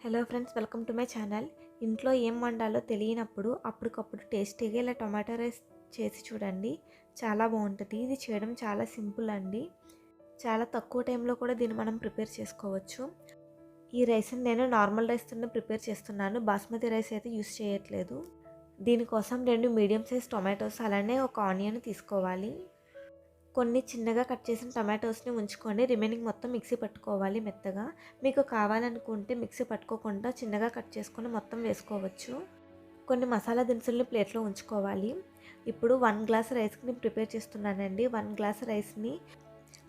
Hello friends, welcome to my channel. ఇంట్లో ఏం వండాలో తెలియనప్పుడు అప్పటికప్పుడు టేస్టీగా ఇలా టొమాటో రైస్ చేసి చూడండి. చాలా బాగుంటుంది. ఇది చేయడం చాలా సింపుల్ అండి. చాలా తక్కువ టైంలో కూడా దీన్ని మనం ప్రిపేర్ చేసుకోవచ్చు. ఈ రైస్ని నేను నార్మల్ రైస్తోనే ప్రిపేర్ చేస్తున్నాను. బాస్మతి రైస్ అయితే యూస్ చేయట్లేదు. దీనికోసం 2 మీడియం సైజ్ టొమాటోస్ అలానే ఒక ఆనియన్ తీసుకోవాలి. కొన్ని చిన్నగా కట్ చేసిన టమాటోస్ని ఉంచుకొని రిమైనింగ్ మొత్తం మిక్సీ పట్టుకోవాలి మెత్తగా. మీకు కావాలనుకుంటే మిక్సీ పట్టుకోకుండా చిన్నగా కట్ చేసుకొని మొత్తం వేసుకోవచ్చు. కొన్ని మసాలా దినుసుల్ని ప్లేట్లో ఉంచుకోవాలి. ఇప్పుడు 1 గ్లాస్ రైస్ని ప్రిపేర్ చేస్తున్నానండి. 1 గ్లాస్ రైస్ని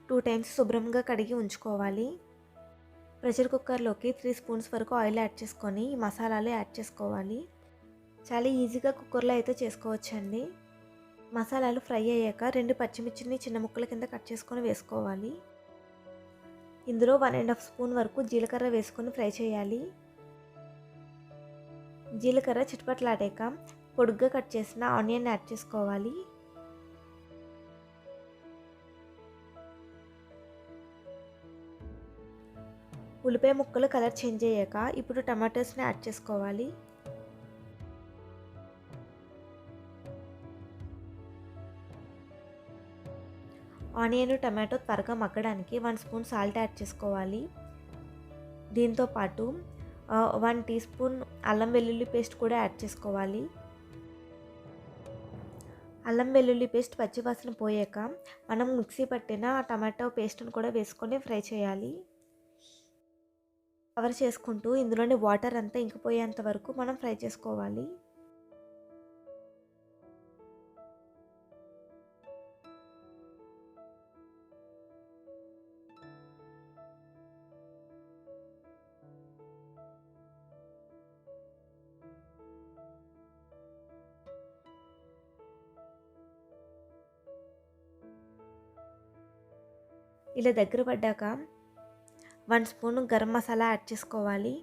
2 టైమ్స్ శుభ్రంగా కడిగి ఉంచుకోవాలి. ప్రెషర్ కుక్కర్లోకి 3 స్పూన్స్ వరకు ఆయిల్ యాడ్ చేసుకొని ఈ మసాలాలు యాడ్ చేసుకోవాలి. చాలా ఈజీగా కుక్కర్లో అయితే చేసుకోవచ్చండి. మసాలాలు ఫ్రై అయ్యాక 2 పచ్చిమిర్చిని చిన్న ముక్కల కింద కట్ చేసుకొని వేసుకోవాలి. ఇందులో 1.5 స్పూన్ వరకు జీలకర్ర వేసుకొని ఫ్రై చేయాలి. జీలకర్ర చిటపట్లాడాక పొడుగ్గా కట్ చేసిన ఆనియన్ యాడ్ చేసుకోవాలి. ఉల్లిపాయ ముక్కలు కలర్ చేంజ్ అయ్యాక ఇప్పుడు టమాటోస్ని యాడ్ చేసుకోవాలి. ఆనియన్ టమాటో త్వరగా మగ్గడానికి 1 స్పూన్ సాల్ట్ యాడ్ చేసుకోవాలి. దీంతో పాటు 1 టీ స్పూన్ అల్లం వెల్లుల్లి పేస్ట్ కూడా యాడ్ చేసుకోవాలి. అల్లం వెల్లుల్లి పేస్ట్ పచ్చివాసన పోయాక మనం మిక్సీ పట్టిన టమాటో పేస్ట్ని కూడా వేసుకొని ఫ్రై చేయాలి. కవర్ చేసుకుంటూ ఇందులోని వాటర్ అంతా ఇంకిపోయేంత వరకు మనం ఫ్రై చేసుకోవాలి. ఇలా దగ్గర పడ్డాక 1 స్పూన్ గరం మసాలా యాడ్ చేసుకోవాలి.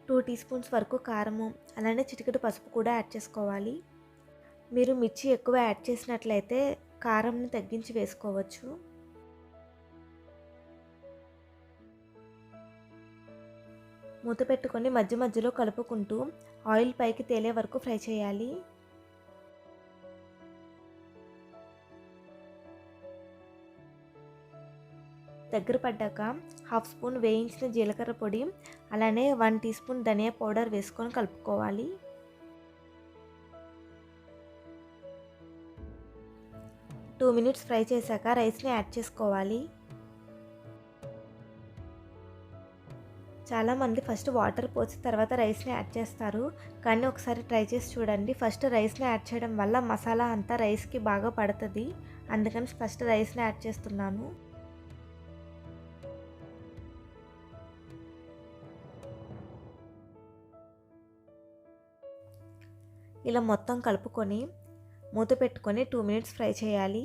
టూ టీ స్పూన్స్ వరకు కారము అలానే చిటికెడు పసుపు కూడా యాడ్ చేసుకోవాలి. మీరు మిర్చి ఎక్కువ యాడ్ చేసినట్లయితే కారంని తగ్గించి వేసుకోవచ్చు. మూత పెట్టుకొని మధ్య మధ్యలో కలుపుకుంటూ ఆయిల్ పైకి తేలే వరకు ఫ్రై చేయాలి. దగ్గర పడ్డాక 1/2 స్పూన్ వేయించిన జీలకర్ర పొడి అలానే 1 టీ స్పూన్ ధనియా పౌడర్ వేసుకొని కలుపుకోవాలి. టూ మినిట్స్ ఫ్రై చేశాక రైస్ని యాడ్ చేసుకోవాలి. చాలామంది ఫస్ట్ వాటర్ పోసి తర్వాత రైస్ని యాడ్ చేస్తారు, కానీ ఒకసారి ట్రై చేసి చూడండి. ఫస్ట్ రైస్ని యాడ్ చేయడం వల్ల మసాలా అంతా రైస్కి బాగా పడుతుంది. అందుకని ఫస్ట్ రైస్ని యాడ్ చేస్తున్నాను. ఇలా మొత్తం కలుపుకొని మూత పెట్టుకొని 2 మినిట్స్ ఫ్రై చేయాలి.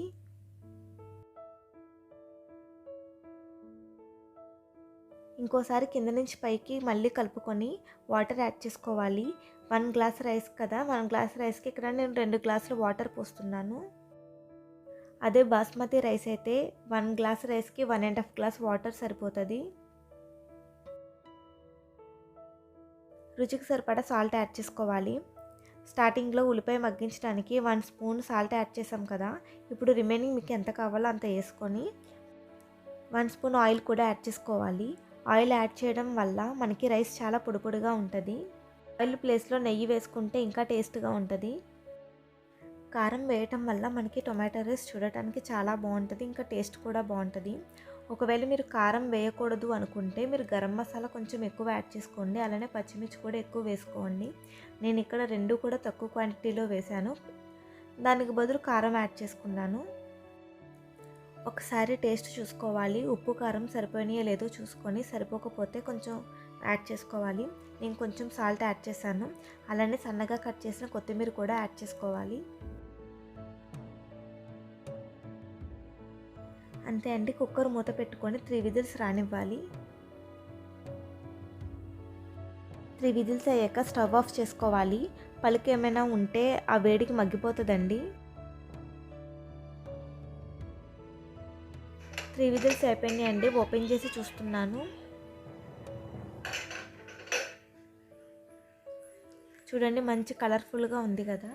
ఇంకోసారి కింద నుంచి పైకి మళ్ళీ కలుపుకొని వాటర్ యాడ్ చేసుకోవాలి. 1 గ్లాస్ రైస్ కదా, 1 గ్లాస్ రైస్కి ఇక్కడ నేను 2 గ్లాసులు వాటర్ పోస్తున్నాను. అదే బాస్మతి రైస్ అయితే 1 గ్లాస్ రైస్కి 1.5 గ్లాస్ వాటర్ సరిపోతుంది. రుచికి సరిపడా సాల్ట్ యాడ్ చేసుకోవాలి. స్టార్టింగ్లో ఉల్లిపాయ మగ్గించడానికి 1 స్పూన్ సాల్ట్ యాడ్ చేసాం కదా, ఇప్పుడు రిమైనింగ్ మీకు ఎంత కావాలో అంత వేసుకొని 1 స్పూన్ ఆయిల్ కూడా యాడ్ చేసుకోవాలి. ఆయిల్ యాడ్ చేయడం వల్ల మనకి రైస్ చాలా పొడి పొడిగా ఉంటుంది. ఆయిల్ ప్లేస్లో నెయ్యి వేసుకుంటే ఇంకా టేస్ట్గా ఉంటుంది. కారం వేయటం వల్ల మనకి టొమాటో రైస్ చూడటానికి చాలా బాగుంటుంది, ఇంకా టేస్ట్ కూడా బాగుంటుంది. ఒకవేళ మీరు కారం వేయకూడదు అనుకుంటే మీరు గరం మసాలా కొంచెం ఎక్కువ యాడ్ చేసుకోండి, అలానే పచ్చిమిర్చి కూడా ఎక్కువ వేసుకోండి. నేను ఇక్కడ 2 కూడా తక్కువ క్వాంటిటీలో వేశాను, దానికి బదులు కారం యాడ్ చేసుకున్నాను. ఒకసారి టేస్ట్ చూసుకోవాలి. ఉప్పు కారం సరిపోయినాయో లేదో చూసుకొని సరిపోకపోతే కొంచెం యాడ్ చేసుకోవాలి. నేను కొంచెం సాల్ట్ యాడ్ చేశాను, అలానే సన్నగా కట్ చేసిన కొత్తిమీర కూడా యాడ్ చేసుకోవాలి. అంతే అండి. కుక్కర్ మూత పెట్టుకొని 3 విజిల్స్ రానివ్వాలి. 3 విజిల్స్ అయ్యాక స్టవ్ ఆఫ్ చేసుకోవాలి. పలుకు ఏమైనా ఉంటే ఆ వేడికి మగ్గిపోతుందండి. 3 విజిల్స్ అయిపోయినాయండి. ఓపెన్ చేసి చూస్తున్నాను. చూడండి మంచి కలర్ఫుల్గా ఉంది కదా.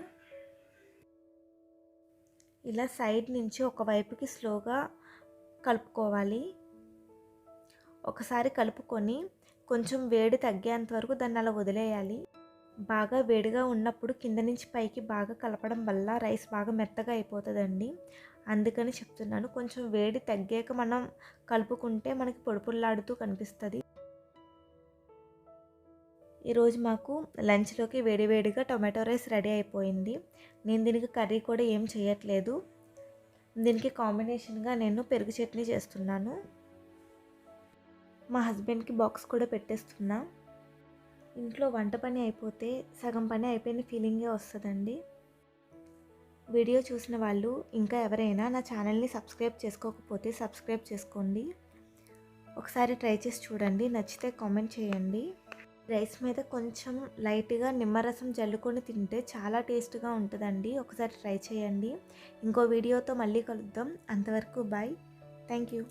ఇలా సైడ్ నుంచి ఒకవైపుకి స్లోగా కలుపుకోవాలి. ఒకసారి కలుపుకొని కొంచెం వేడి తగ్గేంత వరకు దాన్ని అలా వదిలేయాలి. బాగా వేడిగా ఉన్నప్పుడు కింద నుంచి పైకి బాగా కలపడం వల్ల రైస్ బాగా మెత్తగా అయిపోతుందండి. అందుకని చెప్తున్నాను. కొంచెం వేడి తగ్గాక మనం కలుపుకుంటే మనకి పొడిపుల్లాడుతూ కనిపిస్తుంది. ఈరోజు మాకు లంచ్లోకి వేడివేడిగా టొమాటో రైస్ రెడీ అయిపోయింది. నేను దీనికి కర్రీ కూడా ఏం చేయట్లేదు. దీనికి కాంబినేషన్గా నేను పెరుగు చట్నీ చేస్తున్నాను. మా హస్బెండ్కి బాక్స్ కూడా పెట్టేస్తున్నా. ఇంట్లో వంట పని అయిపోతే సగం పని అయిపోయిన ఫీలింగే వస్తుందండి. వీడియో చూసిన వాళ్ళు ఇంకా ఎవరైనా నా ఛానల్ని సబ్స్క్రైబ్ చేసుకోకపోతే సబ్స్క్రైబ్ చేసుకోండి. ఒకసారి ట్రై చేసి చూడండి. నచ్చితే కామెంట్ చేయండి. రైస్ మీద కొంచెం లైట్గా నిమ్మరసం జల్లుకొని తింటే చాలా టేస్ట్గా ఉంటుందండి. ఒకసారి ట్రై చేయండి. ఇంకో వీడియోతో మళ్ళీ కలుద్దాం. అంతవరకు బాయ్. Thank you.